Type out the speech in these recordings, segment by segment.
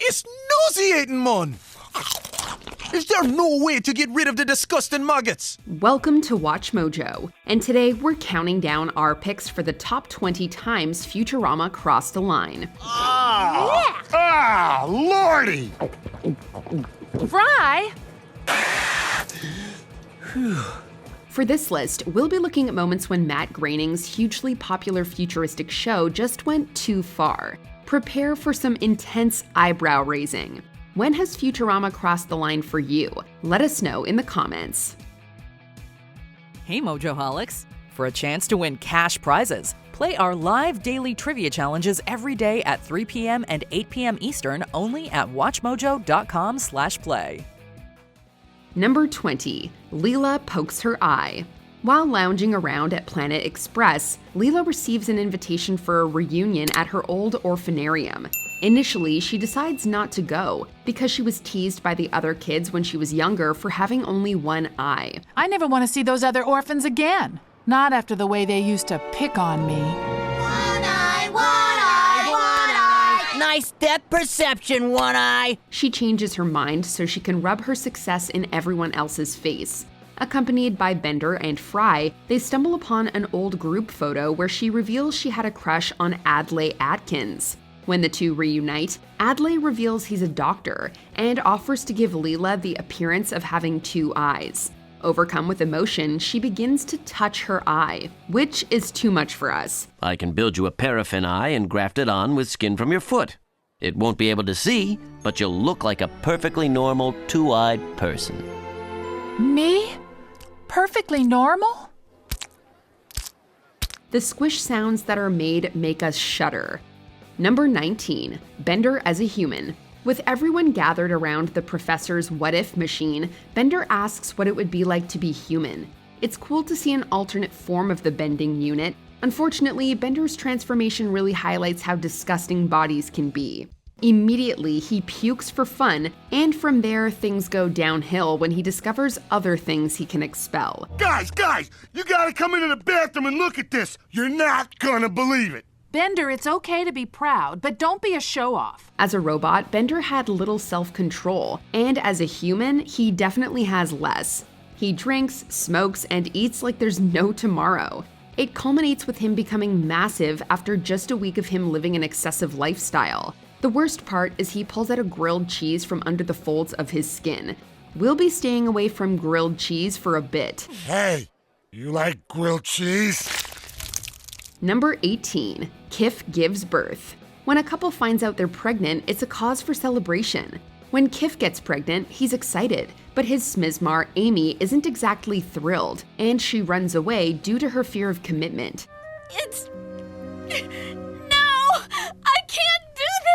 It's nauseating, man! Is there no way to get rid of the disgusting maggots? Welcome to Watch Mojo, and today we're counting down our picks for the top 20 times Futurama crossed a line. Lordy! Fry? For this list, we'll be looking at moments when Matt Groening's hugely popular futuristic show just went too far. Prepare for some intense eyebrow raising. When has Futurama crossed the line for you? Let us know in the comments. Hey Mojoholics! For a chance to win cash prizes, play our live daily trivia challenges every day at 3 p.m. and 8 p.m. Eastern only at WatchMojo.com/play. Number 20. Leela Pokes Her Eye. While lounging around at Planet Express, Leela receives an invitation for a reunion at her old orphanarium. Initially, she decides not to go because she was teased by the other kids when she was younger for having only one eye. I never want to see those other orphans again. Not after the way they used to pick on me. One eye, one eye, one eye. Nice depth perception, one eye. She changes her mind so she can rub her success in everyone else's face. Accompanied by Bender and Fry, they stumble upon an old group photo where she reveals she had a crush on Adlai Atkins. When the two reunite, Adlai reveals he's a doctor and offers to give Leela the appearance of having two eyes. Overcome with emotion, she begins to touch her eye, which is too much for us. I can build you a paraffin eye and graft it on with skin from your foot. It won't be able to see, but you'll look like a perfectly normal two-eyed person. Me? Perfectly normal? The squish sounds that are made make us shudder. Number 19. Bender as a human. With everyone gathered around the professor's what-if machine, Bender asks what it would be like to be human. It's cool to see an alternate form of the bending unit. Unfortunately, Bender's transformation really highlights how disgusting bodies can be. Immediately, he pukes for fun, and from there, things go downhill when he discovers other things he can expel. Guys, you gotta come into the bathroom and look at this. You're not gonna believe it. Bender, it's okay to be proud, but don't be a show-off. As a robot, Bender had little self-control, and as a human, he definitely has less. He drinks, smokes, and eats like there's no tomorrow. It culminates with him becoming massive after just a week of him living an excessive lifestyle. The worst part is he pulls out a grilled cheese from under the folds of his skin. We'll be staying away from grilled cheese for a bit. Hey, you like grilled cheese? Number 18. Kiff gives birth. When a couple finds out they're pregnant, it's a cause for celebration. When Kiff gets pregnant, he's excited, but his smizmar, Amy, isn't exactly thrilled, and she runs away due to her fear of commitment. It's... No! I can't do this!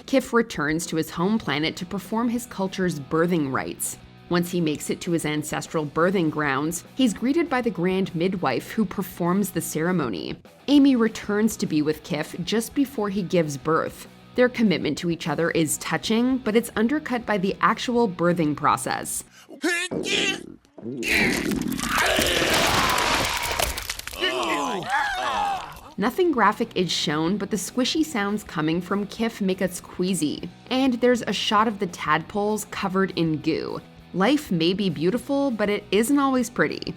Kiff returns to his home planet to perform his culture's birthing rites. Once he makes it to his ancestral birthing grounds, he's greeted by the grand midwife who performs the ceremony. Amy returns to be with Kiff just before he gives birth. Their commitment to each other is touching, but it's undercut by the actual birthing process. Nothing graphic is shown, but the squishy sounds coming from Kiff make us queasy. And there's a shot of the tadpoles covered in goo. Life may be beautiful, but it isn't always pretty.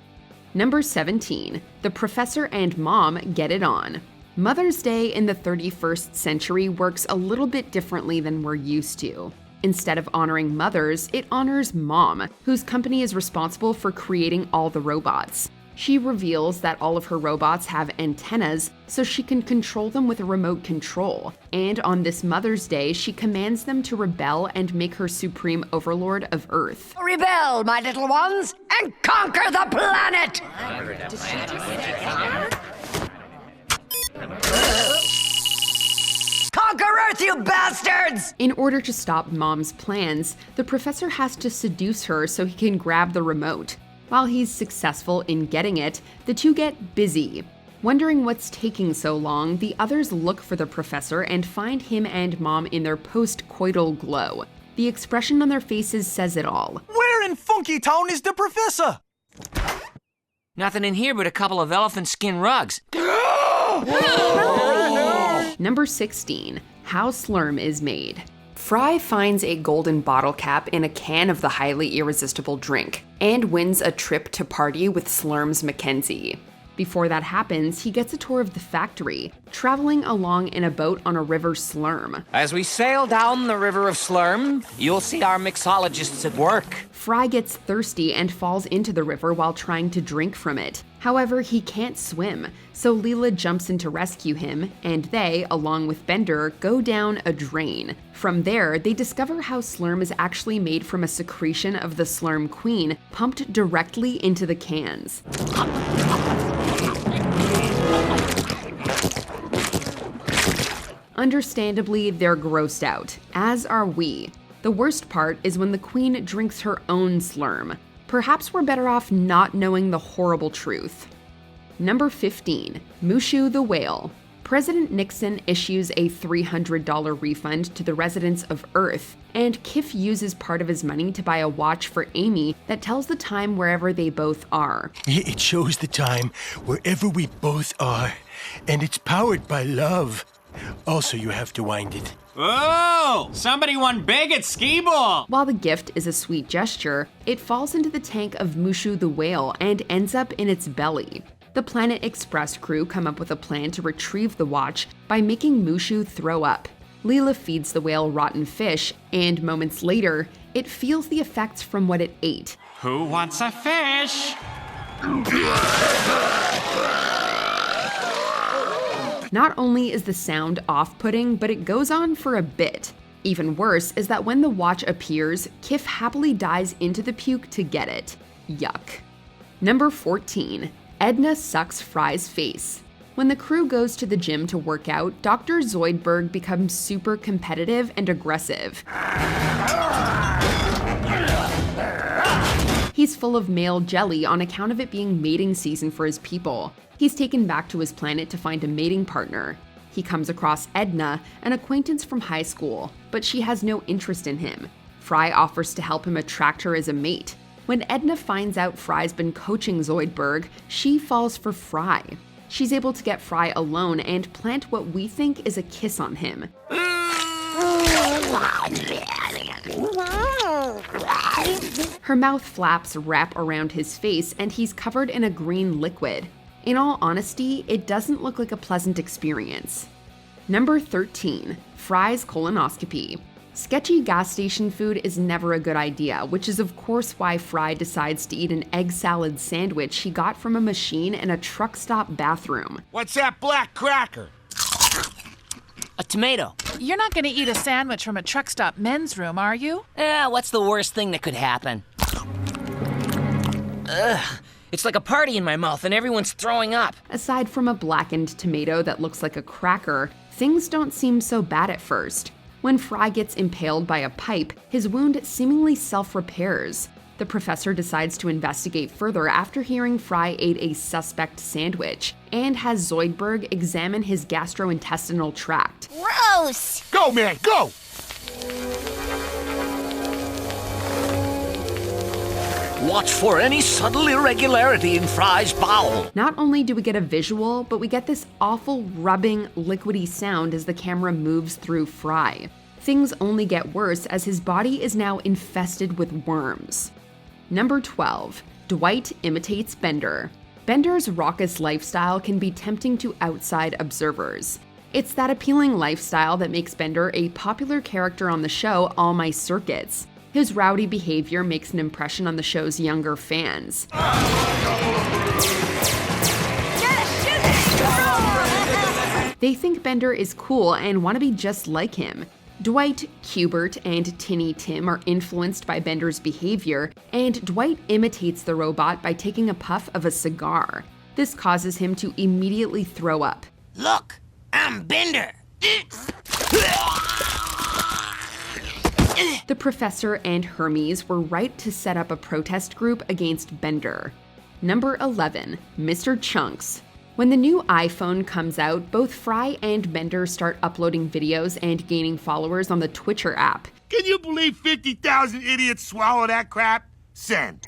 Number 17. The professor and mom get it on. Mother's Day in the 31st century works a little bit differently than we're used to. Instead of honoring mothers, it honors Mom, whose company is responsible for creating all the robots. She reveals that all of her robots have antennas, so she can control them with a remote control. And on this Mother's Day, she commands them to rebel and make her supreme overlord of Earth. Rebel, my little ones, and conquer the planet! Conquer Earth, you bastards! In order to stop Mom's plans, the professor has to seduce her so he can grab the remote. While he's successful in getting it, the two get busy. Wondering what's taking so long, the others look for the professor and find him and Mom in their post-coital glow. The expression on their faces says it all. Where in Funky Town is the professor? Nothing in here but a couple of elephant skin rugs. Number 16. How Slurm Is Made. Fry finds a golden bottle cap in a can of the highly irresistible drink, and wins a trip to party with Slurm's Mackenzie. Before that happens, he gets a tour of the factory, traveling along in a boat on a river Slurm. As we sail down the river of Slurm, you'll see our mixologists at work. Fry gets thirsty and falls into the river while trying to drink from it. However, he can't swim, so Leela jumps in to rescue him, and they, along with Bender, go down a drain. From there, they discover how Slurm is actually made from a secretion of the Slurm Queen, pumped directly into the cans. Understandably, they're grossed out, as are we. The worst part is when the queen drinks her own Slurm. Perhaps we're better off not knowing the horrible truth. Number 15. Mushu the Whale. President Nixon issues a $300 refund to the residents of Earth, and Kiff uses part of his money to buy a watch for Amy that tells the time wherever they both are. It shows the time wherever we both are, and it's powered by love. Also, you have to wind it. Oh, somebody won big at skee-ball. While the gift is a sweet gesture, it falls into the tank of Mushu the Whale and ends up in its belly. The Planet Express crew come up with a plan to retrieve the watch by making Mushu throw up. Leela feeds the whale rotten fish, and moments later, it feels the effects from what it ate. Who wants a fish? Not only is the sound off-putting, but it goes on for a bit. Even worse is that when the watch appears, Kiff happily dives into the puke to get it. Yuck. Number 14. Edna sucks Fry's face. When the crew goes to the gym to work out, Dr. Zoidberg becomes super competitive and aggressive. He's full of male jelly on account of it being mating season for his people. He's taken back to his planet to find a mating partner. He comes across Edna, an acquaintance from high school, but she has no interest in him. Fry offers to help him attract her as a mate. When Edna finds out Fry's been coaching Zoidberg, she falls for Fry. She's able to get Fry alone and plant what we think is a kiss on him. Her mouth flaps wrap around his face and he's covered in a green liquid. In all honesty, it doesn't look like a pleasant experience. Number 13. Fry's colonoscopy. Sketchy gas station food is never a good idea, which is of course why Fry decides to eat an egg salad sandwich he got from a machine in a truck stop bathroom. What's that black cracker? A tomato. You're not going to eat a sandwich from a truck stop men's room, are you? What's the worst thing that could happen? Ugh. It's like a party in my mouth and everyone's throwing up. Aside from a blackened tomato that looks like a cracker, things don't seem so bad at first. When Fry gets impaled by a pipe, his wound seemingly self-repairs. The professor decides to investigate further after hearing Fry ate a suspect sandwich, and has Zoidberg examine his gastrointestinal tract. Gross! Go, man, go! Watch for any subtle irregularity in Fry's bowel. Not only do we get a visual, but we get this awful rubbing, liquidy sound as the camera moves through Fry. Things only get worse as his body is now infested with worms. Number 12. Dwight imitates Bender. Bender's raucous lifestyle can be tempting to outside observers. It's that appealing lifestyle that makes Bender a popular character on the show All My Circuits. His rowdy behavior makes an impression on the show's younger fans. They think Bender is cool and want to be just like him. Dwight, Cubert, and Tinny Tim are influenced by Bender's behavior, and Dwight imitates the robot by taking a puff of a cigar. This causes him to immediately throw up. Look, I'm Bender. The professor and Hermes were right to set up a protest group against Bender. Number 11. Mr. Chunks. When the new iPhone comes out, both Fry and Bender start uploading videos and gaining followers on the Twitcher app. Can you believe 50,000 idiots swallow that crap? Send.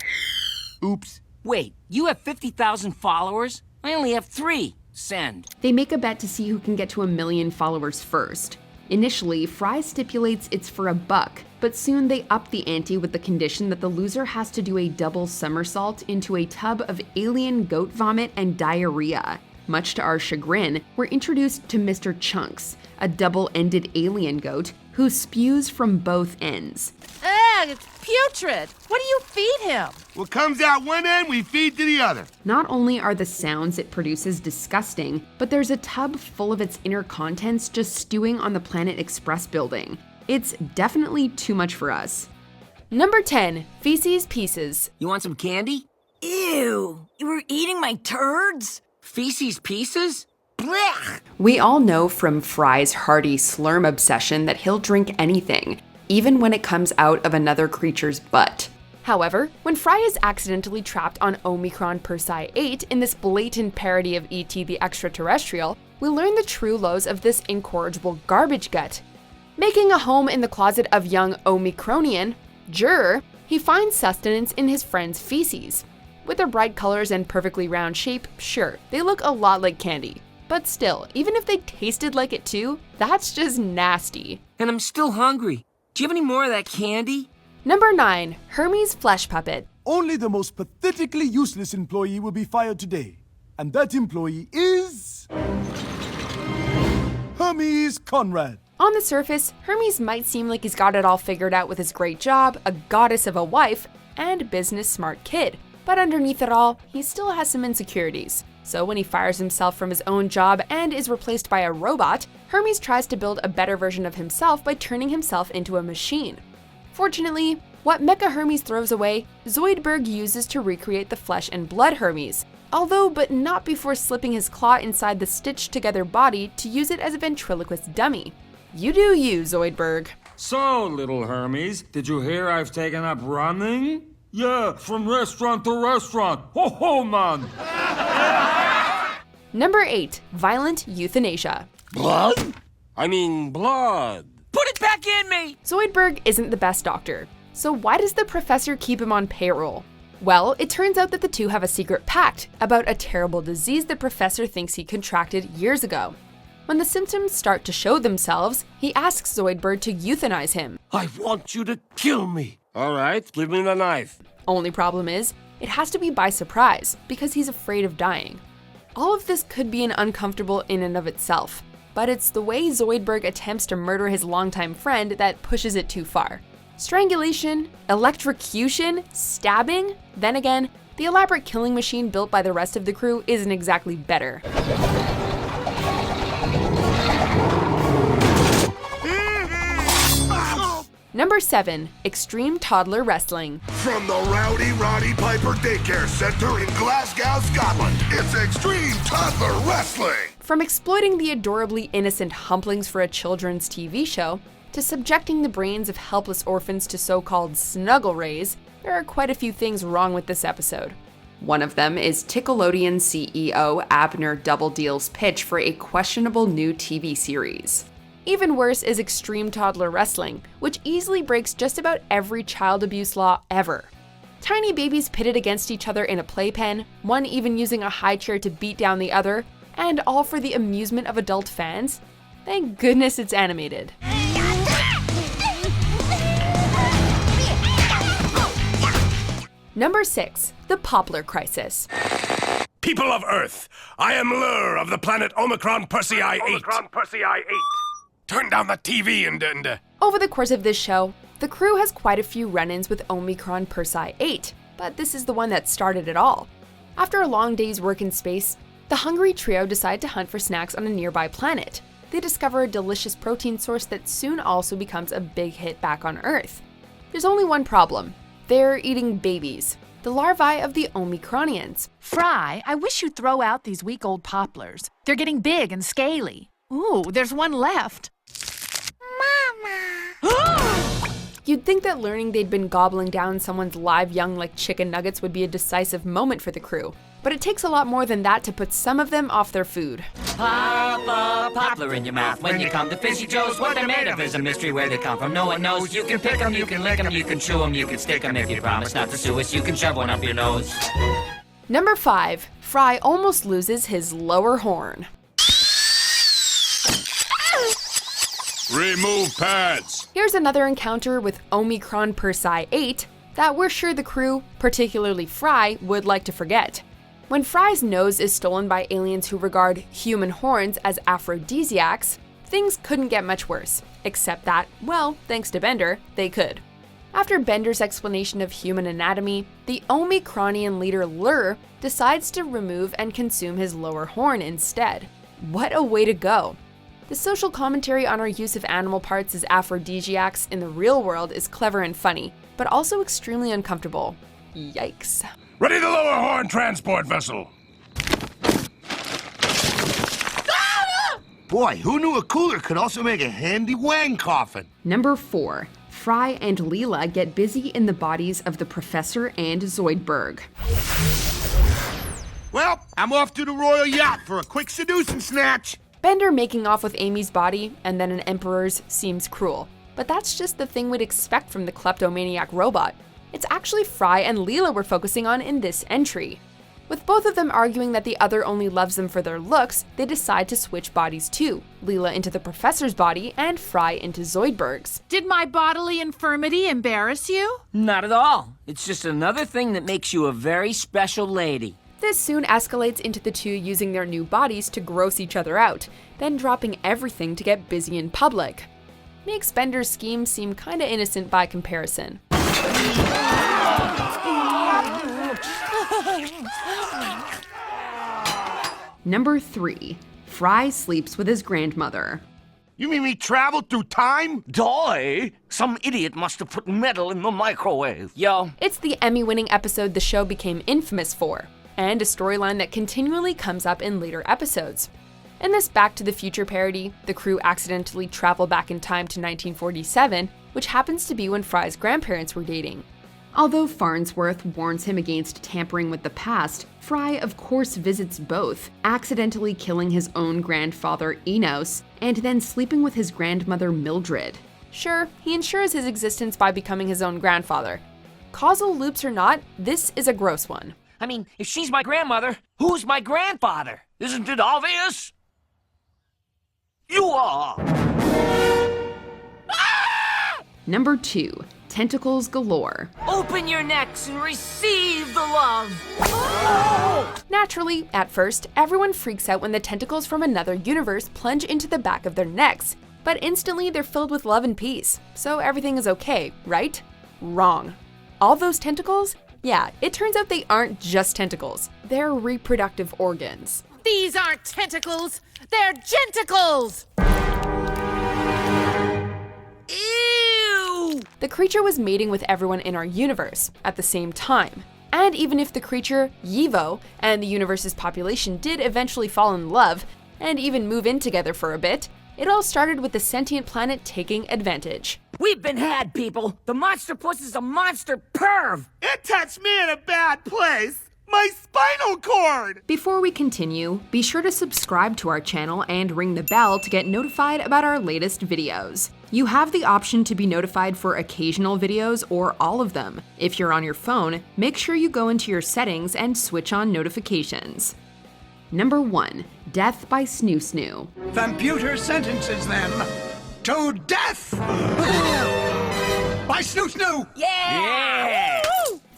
Oops. Wait, you have 50,000 followers? I only have 3. Send. They make a bet to see who can get to 1 million followers first. Initially, Fry stipulates it's for $1, but soon they up the ante with the condition that the loser has to do a double somersault into a tub of alien goat vomit and diarrhea. Much to our chagrin, we're introduced to Mr. Chunks, a double-ended alien goat who spews from both ends. Ugh, it's putrid. What do you feed him? What comes out one end, we feed to the other. Not only are the sounds it produces disgusting, but there's a tub full of its inner contents just stewing on the Planet Express building. It's definitely too much for us. Number 10, feces pieces. You want some candy? Ew, you were eating my turds? Feces pieces? Blech! We all know from Fry's hearty Slurm obsession that he'll drink anything, even when it comes out of another creature's butt. However, when Fry is accidentally trapped on Omicron Persei 8 in this blatant parody of E.T. the Extraterrestrial, we learn the true lows of this incorrigible garbage gut. Making a home in the closet of young Omicronian, Jur, he finds sustenance in his friend's feces. With their bright colors and perfectly round shape, sure, they look a lot like candy. But still, even if they tasted like it too, that's just nasty. And I'm still hungry. Do you have any more of that candy? Number 9, Hermes Flesh Puppet. Only the most pathetically useless employee will be fired today. And that employee is... Hermes Conrad. On the surface, Hermes might seem like he's got it all figured out with his great job, a goddess of a wife, and business-smart kid. But underneath it all, he still has some insecurities. So when he fires himself from his own job and is replaced by a robot, Hermes tries to build a better version of himself by turning himself into a machine. Fortunately, what Mecha Hermes throws away, Zoidberg uses to recreate the flesh and blood Hermes, but not before slipping his claw inside the stitched-together body to use it as a ventriloquist dummy. You do you, Zoidberg. So, little Hermes, did you hear I've taken up running? Yeah, from restaurant to restaurant. Ho ho, man! Number 8, violent euthanasia. Blood? I mean blood. Put it back in me! Zoidberg isn't the best doctor, so why does the professor keep him on payroll? Well, it turns out that the two have a secret pact about a terrible disease the professor thinks he contracted years ago. When the symptoms start to show themselves, he asks Zoidberg to euthanize him. I want you to kill me. All right, give me the knife. Only problem is, it has to be by surprise, because he's afraid of dying. All of this could be uncomfortable in and of itself, but it's the way Zoidberg attempts to murder his longtime friend that pushes it too far. Strangulation, electrocution, stabbing? Then again, the elaborate killing machine built by the rest of the crew isn't exactly better. Number 7, extreme toddler wrestling. From the Rowdy Roddy Piper Daycare Center in Glasgow, Scotland, it's extreme toddler wrestling. From exploiting the adorably innocent humplings for a children's TV show, to subjecting the brains of helpless orphans to so-called snuggle rays, there are quite a few things wrong with this episode. One of them is Nickelodeon CEO Abner Double Deal's pitch for a questionable new TV series. Even worse is extreme toddler wrestling, which easily breaks just about every child abuse law ever. Tiny babies pitted against each other in a playpen, one even using a high chair to beat down the other, and all for the amusement of adult fans? Thank goodness it's animated. Number 6, the Poplar Crisis. People of Earth, I am Lur of the planet Omicron Persei 8. Turn down the TV and... Over the course of this show, the crew has quite a few run-ins with Omicron Persei 8, but this is the one that started it all. After a long day's work in space, the hungry trio decide to hunt for snacks on a nearby planet. They discover a delicious protein source that soon also becomes a big hit back on Earth. There's only one problem. They're eating babies, the larvae of the Omicronians. Fry, I wish you'd throw out these week-old poplars. They're getting big and scaly. Ooh, there's one left. You'd think that learning they'd been gobbling down someone's live young like chicken nuggets would be a decisive moment for the crew, but it takes a lot more than that to put some of them off their food. Pop a poplar in your mouth when you come to Fishy Joe's. What they're made of is a mystery. Where they come from, no one knows. You can pick them, you can lick them, you can chew them, you can stick them. If you promise not to sue us, you can shove one up your nose. Number 5, Fry almost loses his lower horn. Remove pads. Here's another encounter with Omicron Persei 8 that we're sure the crew, particularly Fry, would like to forget. When Fry's nose is stolen by aliens who regard human horns as aphrodisiacs, things couldn't get much worse, except that, well, thanks to Bender, they could. After Bender's explanation of human anatomy, the Omicronian leader Lur decides to remove and consume his lower horn instead. What a way to go! The social commentary on our use of animal parts as aphrodisiacs in the real world is clever and funny, but also extremely uncomfortable. Yikes. Ready the lower horn transport vessel. Boy, who knew a cooler could also make a handy wang coffin? Number 4. Fry and Leela get busy in the bodies of the Professor and Zoidberg. Well, I'm off to the royal yacht for a quick seducing snatch. Bender making off with Amy's body and then an Emperor's seems cruel, but that's just the thing we'd expect from the kleptomaniac robot. It's actually Fry and Leela we're focusing on in this entry. With both of them arguing that the other only loves them for their looks, they decide to switch bodies too, Leela into the Professor's body and Fry into Zoidberg's. Did my bodily infirmity embarrass you? Not at all. It's just another thing that makes you a very special lady. This soon escalates into the two using their new bodies to gross each other out, then dropping everything to get busy in public. Makes Bender's scheme seem kinda innocent by comparison. Number 3. Fry sleeps with his grandmother. You mean we traveled through time? Die? Some idiot must have put metal in the microwave. Yo. It's the Emmy-winning episode the show became infamous for, and a storyline that continually comes up in later episodes. In this Back to the Future parody, the crew accidentally travel back in time to 1947, which happens to be when Fry's grandparents were dating. Although Farnsworth warns him against tampering with the past, Fry of course visits both, accidentally killing his own grandfather Enos, and then sleeping with his grandmother Mildred. Sure, he ensures his existence by becoming his own grandfather. Causal loops or not, this is a gross one. I mean, if she's my grandmother, who's my grandfather? Isn't it obvious? You are. Number 2. Tentacles galore. Open your necks and receive the love. Naturally, at first, everyone freaks out when the tentacles from another universe plunge into the back of their necks, but instantly they're filled with love and peace, so everything is okay, right? Wrong. All those tentacles? Yeah, it turns out they aren't just tentacles. They're reproductive organs. These aren't tentacles, they're genticles! Ew! The creature was mating with everyone in our universe at the same time. And even if the creature, Yivo, and the universe's population did eventually fall in love, and even move in together for a bit, it all started with the sentient planet taking advantage. We've been had, people! The monster puss is a monster perv! It touched me in a bad place! My spinal cord! Before we continue, be sure to subscribe to our channel and ring the bell to get notified about our latest videos. You have the option to be notified for occasional videos or all of them. If you're on your phone, make sure you go into your settings and switch on notifications. Number 1. Death by Snoo. Computer sentences them to death by Snoo. Yeah!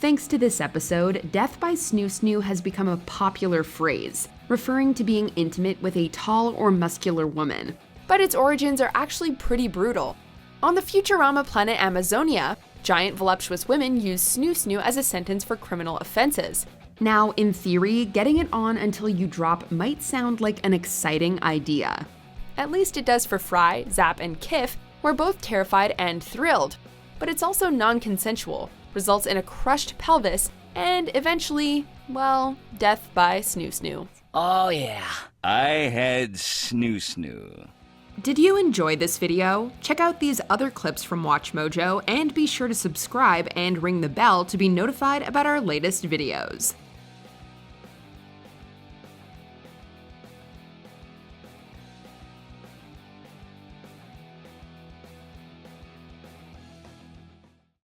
Thanks to this episode, death by Snoo has become a popular phrase, referring to being intimate with a tall or muscular woman. But its origins are actually pretty brutal. On the Futurama planet Amazonia, giant voluptuous women use snoo as a sentence for criminal offenses. Now, in theory, getting it on until you drop might sound like an exciting idea. At least it does for Fry, Zap, and Kiff, who are both terrified and thrilled. But it's also non-consensual, results in a crushed pelvis, and eventually, well, death by snoo. Oh yeah. I had snoo. Did you enjoy this video? Check out these other clips from WatchMojo and be sure to subscribe and ring the bell to be notified about our latest videos.